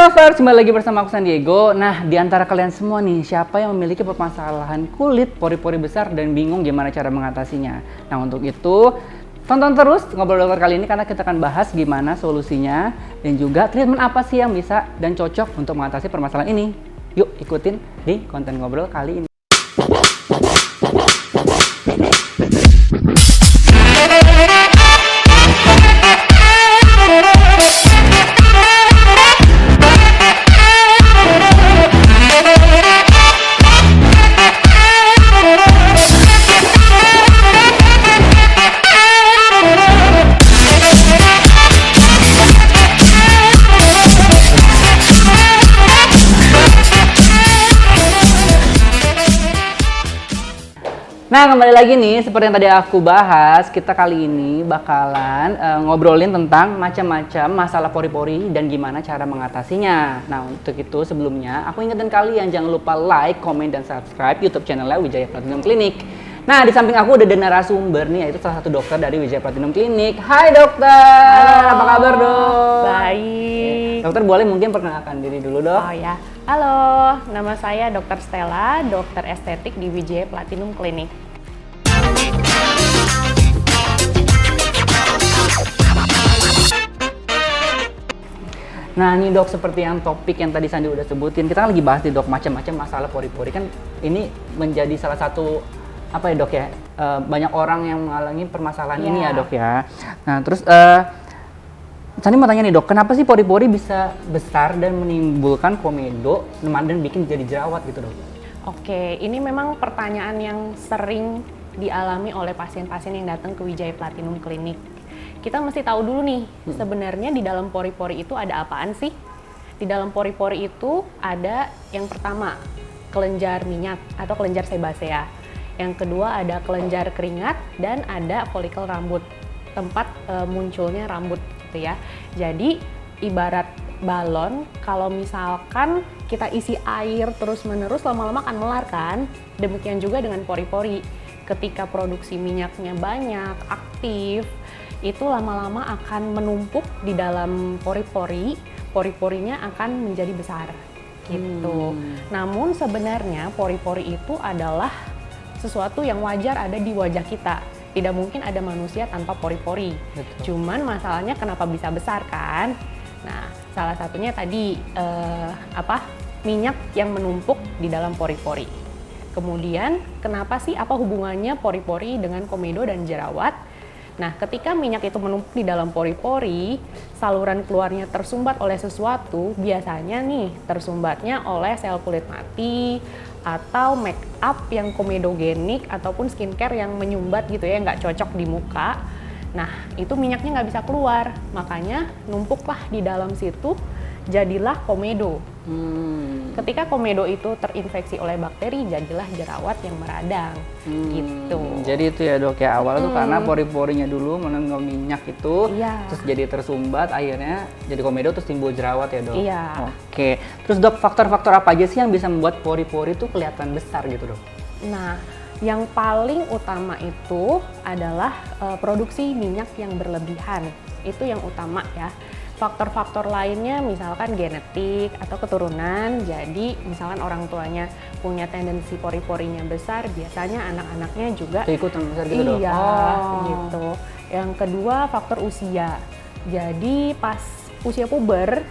lovers, kembali lagi bersama aku San Diego. Nah, di antara kalian semua nih, siapa yang memiliki permasalahan kulit, pori-pori besar dan bingung gimana cara mengatasinya? Nah, untuk itu, tonton terus Ngobrol Dokter kali ini karena kita akan bahas gimana solusinya dan juga treatment apa sih yang bisa dan cocok untuk mengatasi permasalahan ini. Yuk, ikutin di konten Ngobrol kali ini. Nah, kembali lagi nih, seperti yang tadi aku bahas, kita kali ini bakalan ngobrolin tentang macam-macam masalah pori-pori dan gimana cara mengatasinya. Nah, untuk itu sebelumnya, aku ingetin kalian jangan lupa like, komen, dan subscribe YouTube channelnya Wijaya Platinum Clinic. Nah, di samping aku udah ada narasumber nih, yaitu salah satu dokter dari Wijaya Platinum Clinic. Hai dokter! Halo. Apa kabar dok? Baik. Dokter boleh mungkin perkenalkan diri dulu dok? Oh ya, halo, nama saya Dr. Stella, dokter estetik di Wijaya Platinum Clinic. Nah nih dok, seperti yang topik yang tadi Sandi udah sebutin, kita kan lagi bahas nih dok, macam-macam masalah pori-pori. Kan ini menjadi salah satu, apa ya dok ya, banyak orang yang mengalami permasalahan ini ya dok ya. Nah terus, Sandi mau tanya nih dok, kenapa sih pori-pori bisa besar dan menimbulkan komedo dan bikin jadi jerawat gitu dok? Oke, ini memang pertanyaan yang sering dialami oleh pasien-pasien yang datang ke Wijaya Platinum Clinic. Kita mesti tahu dulu nih, sebenarnya di dalam pori-pori itu ada apaan sih? Di dalam pori-pori itu ada yang pertama, kelenjar minyak atau kelenjar sebasea. Yang kedua ada kelenjar keringat dan ada folikel rambut, tempat munculnya rambut gitu ya. Jadi ibarat balon, kalau misalkan kita isi air terus-menerus lama-lama akan melar kan? Demikian juga dengan pori-pori. Ketika produksi minyaknya banyak, aktif, itu lama-lama akan menumpuk di dalam pori-pori, pori-porinya akan menjadi besar gitu. Namun sebenarnya pori-pori itu adalah sesuatu yang wajar ada di wajah kita. Tidak mungkin ada manusia tanpa pori-pori. Cuman masalahnya kenapa bisa besar kan? Nah, salah satunya tadi minyak yang menumpuk di dalam pori-pori. Kemudian kenapa sih, apa hubungannya pori-pori dengan komedo dan jerawat? Nah, ketika minyak itu menumpuk di dalam pori-pori, saluran keluarnya tersumbat oleh sesuatu, biasanya nih tersumbatnya oleh sel kulit mati, atau make up yang komedogenik, ataupun skincare yang menyumbat gitu ya, nggak cocok di muka. Nah, itu minyaknya nggak bisa keluar, makanya numpuklah di dalam situ, jadilah komedo. Ketika komedo itu terinfeksi oleh bakteri, jadilah jerawat yang meradang gitu. Jadi itu ya dok ya, awalnya tuh karena pori-porinya dulu menengok minyak itu, terus jadi tersumbat, akhirnya jadi komedo, terus timbul jerawat ya dok? Iya. Oke, terus dok, faktor-faktor apa aja sih yang bisa membuat pori-pori itu kelihatan besar gitu dok? Nah, yang paling utama itu adalah produksi minyak yang berlebihan, itu yang utama ya. Faktor-faktor lainnya misalkan genetik atau keturunan, jadi misalkan orang tuanya punya tendensi pori-porinya besar, biasanya anak-anaknya juga ikutan besar gitu dok? Iya, gitu. Yang kedua faktor usia, jadi pas usia puber,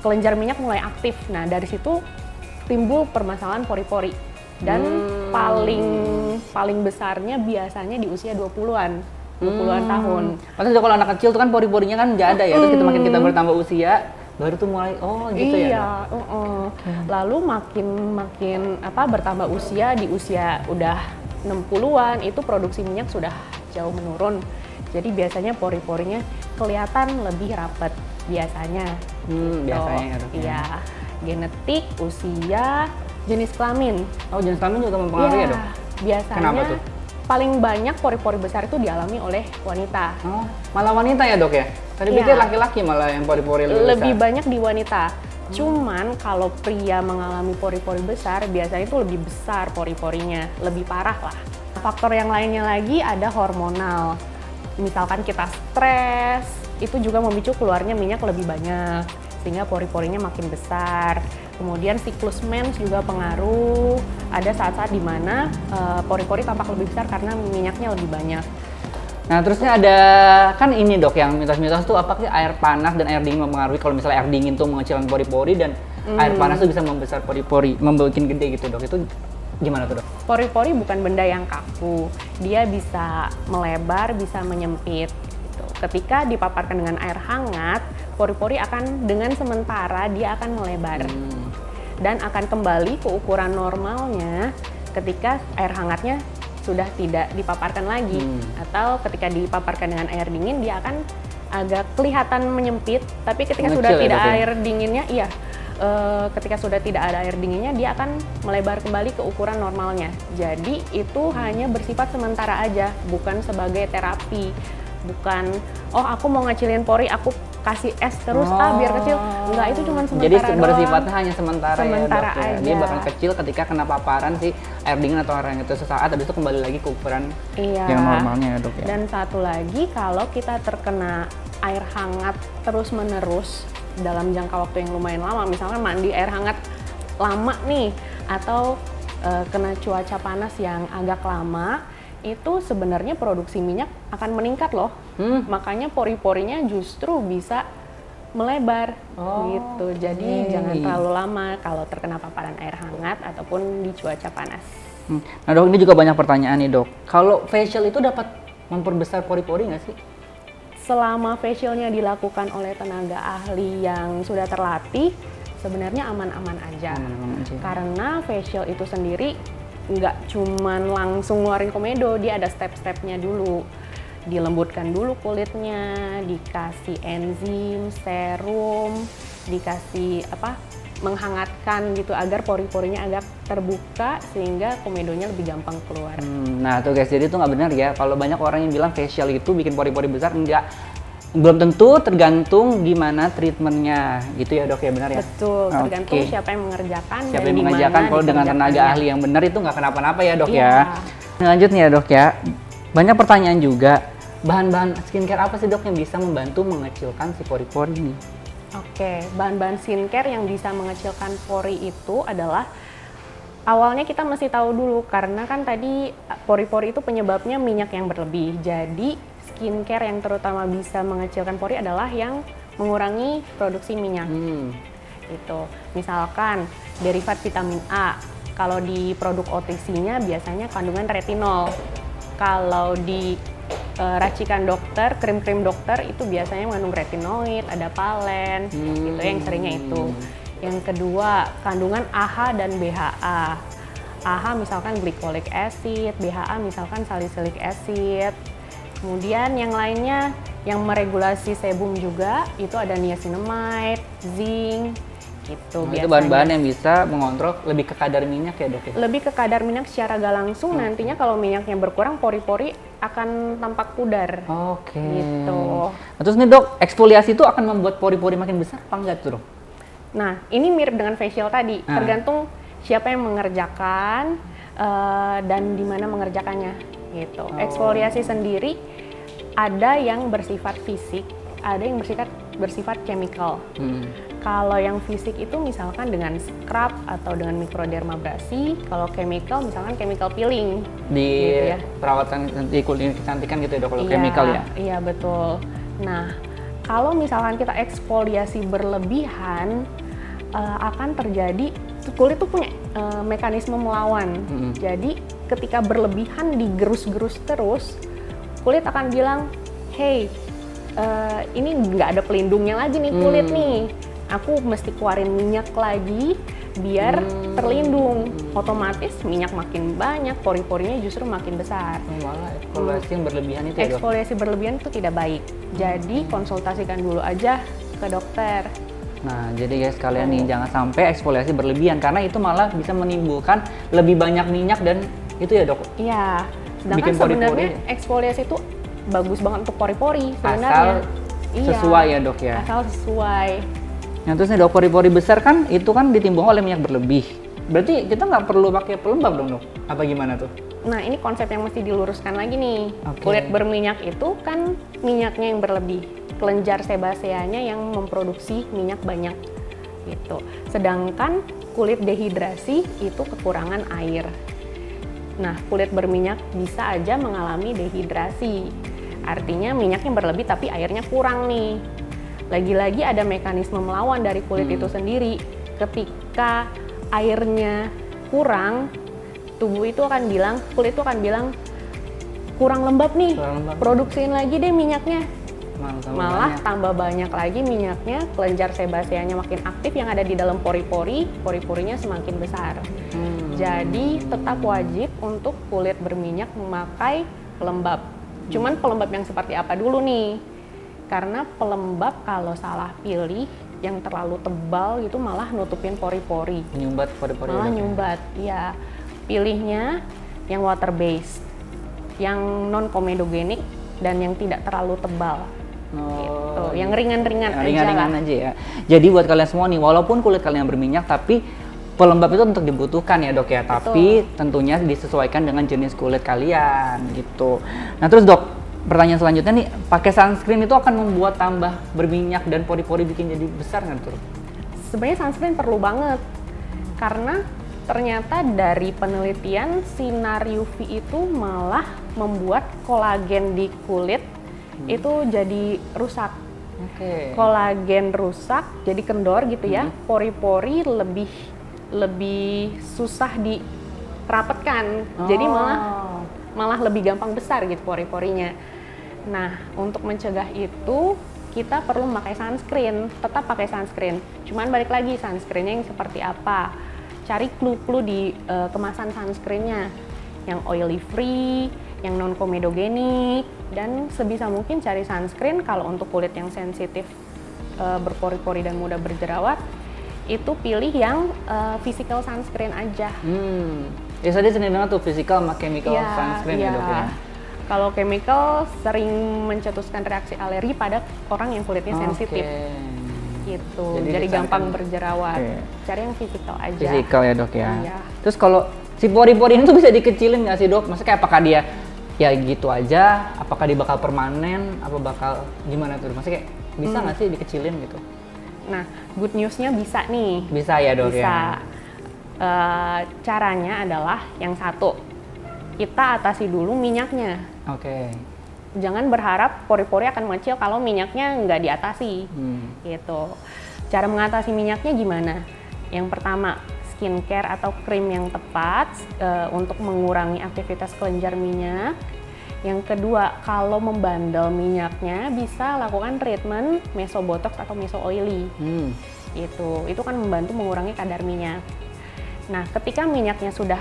kelenjar minyak mulai aktif, nah dari situ timbul permasalahan pori-pori. Dan paling besarnya biasanya di usia 20-an tahun. Maksudnya kalau anak kecil tuh kan pori-porinya kan nggak ada ya, terus makin kita bertambah usia, baru tuh mulai, gitu ya dok? Lalu makin bertambah usia, di usia udah 60-an, itu produksi minyak sudah jauh menurun. Jadi biasanya pori-porinya kelihatan lebih rapat, biasanya. Biasanya ya dok? Iya, genetik, usia, jenis kelamin. Oh, jenis kelamin juga mempengaruhi ya dok? Biasanya. Kenapa tuh? Paling banyak pori-pori besar itu dialami oleh wanita. Oh, malah wanita ya dok ya? Tadi pikir laki-laki malah yang pori-pori lebih besar. Lebih banyak di wanita. Cuman kalau pria mengalami pori-pori besar, biasanya itu lebih besar pori-porinya, lebih parah lah. Faktor yang lainnya lagi ada hormonal. Misalkan kita stres, itu juga memicu keluarnya minyak lebih banyak. sehingga pori-porinya makin besar. Kemudian siklus mens juga pengaruh. Ada saat-saat di mana pori-pori tampak lebih besar karena minyaknya lebih banyak. Nah, terusnya ada kan ini dok, yang mitos-mitos tuh apakah air panas dan air dingin mempengaruhi? Kalau misalnya air dingin tuh mengecilkan pori-pori dan air panas tuh bisa membesar pori-pori, membuat gede gitu dok. Itu gimana tuh dok? Pori-pori bukan benda yang kaku, dia bisa melebar, bisa menyempit. Gitu. Ketika dipaparkan dengan air hangat, pori-pori akan dengan sementara dia akan melebar dan akan kembali ke ukuran normalnya ketika air hangatnya sudah tidak dipaparkan lagi, atau ketika dipaparkan dengan air dingin dia akan agak kelihatan menyempit, tapi ketika Mengecil sudah ya, tidak dok, ya? air dinginnya, ketika sudah tidak ada air dinginnya dia akan melebar kembali ke ukuran normalnya. Jadi itu hanya bersifat sementara aja, bukan sebagai terapi. Bukan, oh aku mau ngecilin pori, aku kasih es terus biar kecil. Enggak, itu cuma sementara. Jadi doang. bersifatnya hanya sementara ya dok ya. Aja. Dia bakal kecil ketika kena paparan si air dingin atau air hangat itu sesaat, habis itu kembali lagi ke ukuran yang normalnya ya dok ya. Dan satu lagi, kalau kita terkena air hangat terus-menerus dalam jangka waktu yang lumayan lama, misalkan mandi air hangat lama nih, atau kena cuaca panas yang agak lama, itu sebenarnya produksi minyak akan meningkat loh. Makanya pori-porinya justru bisa melebar gitu. Jadi jangan terlalu lama kalau terkena paparan air hangat ataupun di cuaca panas. Nah dok, ini juga banyak pertanyaan nih dok. Kalau facial itu dapat memperbesar pori-pori nggak sih? Selama facialnya dilakukan oleh tenaga ahli yang sudah terlatih, sebenarnya aman-aman aja. Aman-aman aja. Karena facial itu sendiri nggak cuman langsung ngeluarin komedo, dia ada step-stepnya dulu. Dilembutkan dulu kulitnya, dikasih enzim, serum, dikasih menghangatkan gitu agar pori-porinya agak terbuka sehingga komedonya lebih gampang keluar. Nah tuh guys, jadi itu nggak benar ya. Kalau banyak orang yang bilang facial itu bikin pori-pori besar, enggak. Belum tentu, tergantung gimana treatmentnya gitu ya dok ya, benar ya? Betul, tergantung siapa yang mengerjakan. Siapa yang mengerjakan, kalau dengan tenaga ahli yang benar itu nggak kenapa-napa ya dok ya. Selanjutnya ya dok ya, banyak pertanyaan juga, bahan-bahan skincare apa sih dok yang bisa membantu mengecilkan si pori-pori ini? Oke, bahan-bahan skincare yang bisa mengecilkan pori itu adalah, awalnya kita mesti tahu dulu, karena kan tadi pori-pori itu penyebabnya minyak yang berlebih. Jadi skincare yang terutama bisa mengecilkan pori adalah yang mengurangi produksi minyak. Gitu. Misalkan derivat vitamin A. Kalau di produk OTC-nya biasanya kandungan retinol. Kalau di racikan dokter, krim-krim dokter itu biasanya mengandung retinoid, ada palen, gitu yang seringnya itu. Yang kedua, kandungan AHA dan BHA. AHA misalkan glycolic acid, BHA misalkan salicylic acid. Kemudian yang lainnya yang meregulasi sebum juga itu ada niacinamide, zinc, gitu. Itu bahan-bahan yang bisa mengontrol lebih ke kadar minyak ya dok? Lebih ke kadar minyak secara gak langsung. Nantinya kalau minyaknya berkurang, pori-pori akan tampak pudar. Oke. Gitu. Nah, terus nih dok, eksfoliasi itu akan membuat pori-pori makin besar apa enggak tuh dok? Nah ini mirip dengan facial tadi, tergantung siapa yang mengerjakan dan di mana mengerjakannya. Gitu. Eksfoliasi sendiri ada yang bersifat fisik, ada yang bersifat chemical. Kalau yang fisik itu misalkan dengan scrub atau dengan mikrodermabrasi. Kalau chemical misalkan chemical peeling. Di gitu ya. perawatan di kulit kecantikan gitu ya dok, kalau chemical ya? Iya betul. Nah kalau misalkan kita eksfoliasi berlebihan, akan terjadi, kulit tuh punya mekanisme melawan. Jadi ketika berlebihan digerus-gerus terus, kulit akan bilang, hey, ini nggak ada pelindungnya lagi nih kulit nih. Aku mesti keluarin minyak lagi biar terlindung. Otomatis minyak makin banyak, pori-porinya justru makin besar. Malah eksfoliasi yang berlebihan itu ya dok? Eksfoliasi berlebihan itu tidak baik. Jadi konsultasikan dulu aja ke dokter. Nah, jadi guys kalian nih jangan sampai eksfoliasi berlebihan karena itu malah bisa menimbulkan lebih banyak minyak dan itu ya dok? Iya. Sedangkan Bikin pori-pori. sebenarnya eksfoliasi itu bagus banget untuk pori-pori sebenarnya. Asal sesuai ya dok ya? Asal sesuai. Yang terus nih dok, pori-pori besar kan itu kan ditimbun oleh minyak berlebih. Berarti kita nggak perlu pakai pelembab dong dok? Apa gimana tuh? Nah ini konsep yang mesti diluruskan lagi nih. Oke. Kulit berminyak itu kan minyaknya yang berlebih. kelenjar sebaceanya yang memproduksi minyak banyak gitu. Sedangkan kulit dehidrasi itu kekurangan air. Nah, kulit berminyak bisa aja mengalami dehidrasi. Artinya minyaknya berlebih tapi airnya kurang nih. Lagi-lagi ada mekanisme melawan dari kulit itu sendiri. Ketika airnya kurang, kulit itu akan bilang kurang lembab nih, produksiin lagi deh minyaknya. Malah tambah banyak lagi minyaknya, kelenjar sebaceanya makin aktif yang ada di dalam pori-pori, pori-porinya semakin besar. Jadi tetap wajib untuk kulit berminyak memakai pelembab. Cuman pelembab yang seperti apa dulu nih? Karena pelembab kalau salah pilih yang terlalu tebal itu malah nutupin pori-pori. Nyumbat pori-pori. Malah nyumbat, ya. Pilihnya yang water based, yang non komedogenik dan yang tidak terlalu tebal. Gitu. Yang ringan-ringan aja. Ringan-ringan aja ya. Jadi buat kalian semua nih, walaupun kulit kalian berminyak, tapi pelembab itu untuk dibutuhkan ya dok ya. Betul. Tapi tentunya disesuaikan dengan jenis kulit kalian gitu. Nah terus dok, pertanyaan selanjutnya nih, pakai sunscreen itu akan membuat tambah berminyak dan pori-pori bikin jadi besar nggak tuh? Sebenarnya sunscreen perlu banget karena ternyata dari penelitian sinar UV itu malah membuat kolagen di kulit itu jadi rusak. Kolagen rusak, jadi kendor gitu ya. Pori-pori lebih susah dirapetkan. Jadi malah lebih gampang besar gitu pori-porinya. Nah, untuk mencegah itu kita perlu memakai sunscreen, tetap pakai sunscreen. Cuman balik lagi sunscreennya yang seperti apa? Cari clue-clue di kemasan sunscreennya, yang oily free, yang non komedogenik, dan sebisa mungkin cari sunscreen kalau untuk kulit yang sensitif, berpori-pori dan mudah berjerawat, itu pilih yang physical sunscreen aja. Ya tadi sering dengar tuh physical sama chemical sunscreen ya dok ya. Kalau chemical sering mencetuskan reaksi alergi pada orang yang kulitnya sensitif. Gitu. Jadi gampang berjerawat. Cari yang physical aja. Physical ya dok ya. Iya. Terus kalau si pori-pori ini tuh bisa dikecilin nggak sih dok? Maksudnya kayak apakah dia ya gitu aja? Apakah dia bakal permanen? Apa bakal gimana tuh? Maksudnya kayak bisa nggak sih dikecilin gitu? Nah, good news-nya bisa nih. Bisa ya dok bisa. ya? Caranya adalah yang satu, kita atasi dulu minyaknya. Jangan berharap pori-pori akan mengecil kalau minyaknya nggak diatasi. Gitu. Cara mengatasi minyaknya gimana? Yang pertama, skincare atau krim yang tepat untuk mengurangi aktivitas kelenjar minyak. Yang kedua, kalau membandel minyaknya bisa lakukan treatment mesobotox atau meso oily. Itu kan membantu mengurangi kadar minyak. Nah, ketika minyaknya sudah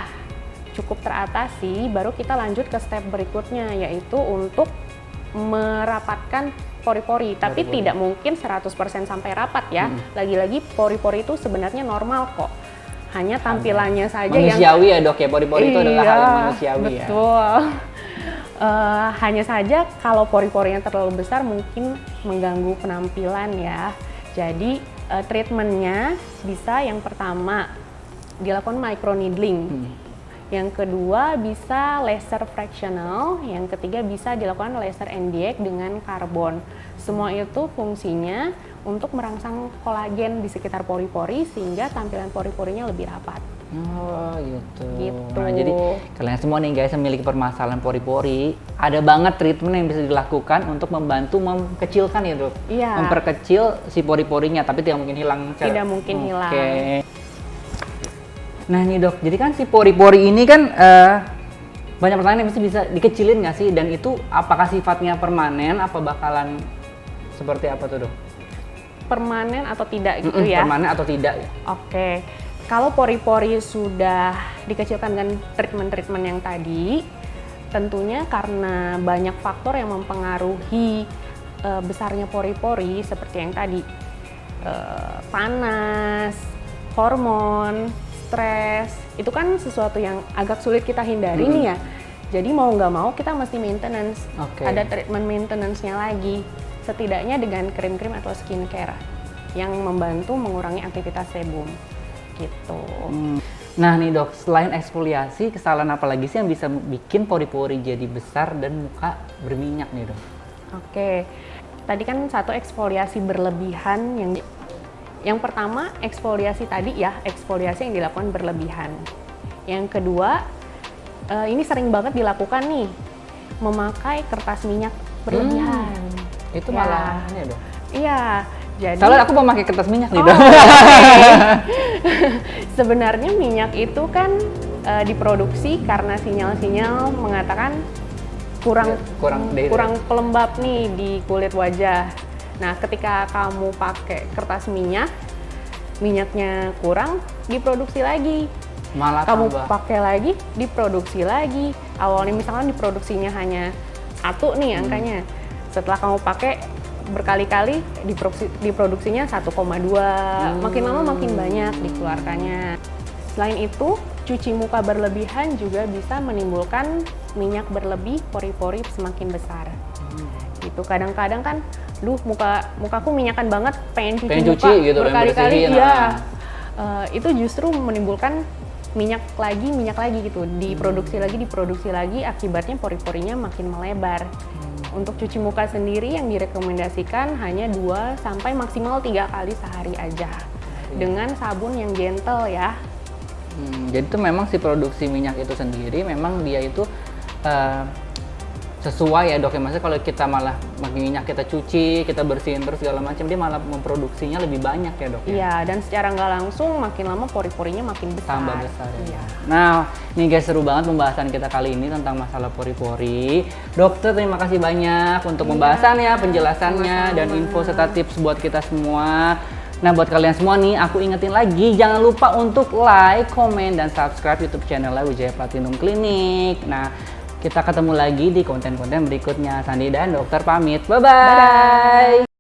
cukup teratasi, baru kita lanjut ke step berikutnya, yaitu untuk merapatkan pori-pori. Tapi tidak mungkin 100% sampai rapat ya. Lagi-lagi pori-pori itu sebenarnya normal kok. Hanya tampilannya saja manusiawi ya dok ya, pori-pori itu adalah hal yang manusiawi ya. Betul. Hanya saja kalau pori-porinya terlalu besar mungkin mengganggu penampilan ya. Jadi treatmentnya bisa yang pertama dilakukan microneedling. Yang kedua bisa laser fractional, yang ketiga bisa dilakukan laser NDX dengan karbon. Semua itu fungsinya untuk merangsang kolagen di sekitar pori-pori sehingga tampilan pori-porinya lebih rapat. Oh gitu. Gitu. Nah jadi kalian semua nih guys yang memiliki permasalahan pori-pori, ada banget treatment yang bisa dilakukan untuk membantu mengkecilkan ya dok? Iya. Memperkecil si pori-porinya, tapi tidak mungkin hilang. Tidak mungkin hilang. Nah nih dok, jadi kan si pori-pori ini kan banyak pertanyaan yang mesti bisa dikecilin nggak sih? Dan itu apakah sifatnya permanen, apa bakalan seperti apa tuh dok? Permanen atau tidak gitu ya? Permanen atau tidak ya? Oke, kalau pori-pori sudah dikecilkan dengan treatment-treatment yang tadi, tentunya karena banyak faktor yang mempengaruhi besarnya pori-pori seperti yang tadi, panas, hormon, stres, itu kan sesuatu yang agak sulit kita hindari nih ya. Jadi mau nggak mau kita mesti maintenance, ada treatment maintenance-nya lagi. Setidaknya dengan krim-krim atau skincare yang membantu mengurangi aktivitas sebum gitu. Nah nih dok, selain eksfoliasi, kesalahan apa lagi sih yang bisa bikin pori-pori jadi besar dan muka berminyak nih dok? Oke, Tadi kan satu eksfoliasi berlebihan yang pertama eksfoliasi tadi ya, eksfoliasi yang dilakukan berlebihan. Yang kedua, ini sering banget dilakukan nih, memakai kertas minyak berlebihan. Itu Ya. malah ini dong. Iya, jadi Soalnya aku mau pakai kertas minyak nih Oh, dong. sebenarnya minyak itu kan diproduksi karena sinyal-sinyal mengatakan kurang kurang pelembab nih di kulit wajah. Nah, ketika kamu pakai kertas minyak, minyaknya kurang, diproduksi lagi. Malah Kamu tambah. pakai lagi, diproduksi lagi. Awalnya misalkan diproduksinya hanya 1 nih angkanya. Setelah kamu pakai berkali-kali, diproduksinya 1,2. Makin lama makin banyak dikeluarkannya. Selain itu, cuci muka berlebihan juga bisa menimbulkan minyak berlebih, pori-pori semakin besar. Gitu. Kadang-kadang kan, mukaku minyakan banget, pengen cuci Pengen muka cuci gitu, pengen berkali-kali. bersihin, Iya. nah. Itu justru menimbulkan minyak lagi gitu, diproduksi lagi, akibatnya pori-porinya makin melebar. Untuk cuci muka sendiri yang direkomendasikan hanya 2 sampai maksimal 3 kali sehari aja. Dengan sabun yang gentle ya. Jadi itu memang si produksi minyak itu sendiri memang dia itu sesuai ya dok ya, maksudnya kalau kita malah minyak kita cuci, kita bersihin terus segala macam, dia malah memproduksinya lebih banyak ya dok ya? Iya, dan secara nggak langsung makin lama pori-porinya makin besar. Tambah besar ya. Iya. Nah, ini guys seru banget pembahasan kita kali ini tentang masalah pori-pori. Dokter terima kasih banyak untuk pembahasannya, penjelasannya, dan info serta tips buat kita semua. Nah, buat kalian semua nih, aku ingetin lagi, jangan lupa untuk like, komen, dan subscribe YouTube channelnya Wijaya Platinum Clinic. Nah, kita ketemu lagi di konten-konten berikutnya. Sandi dan dokter pamit. Bye-bye!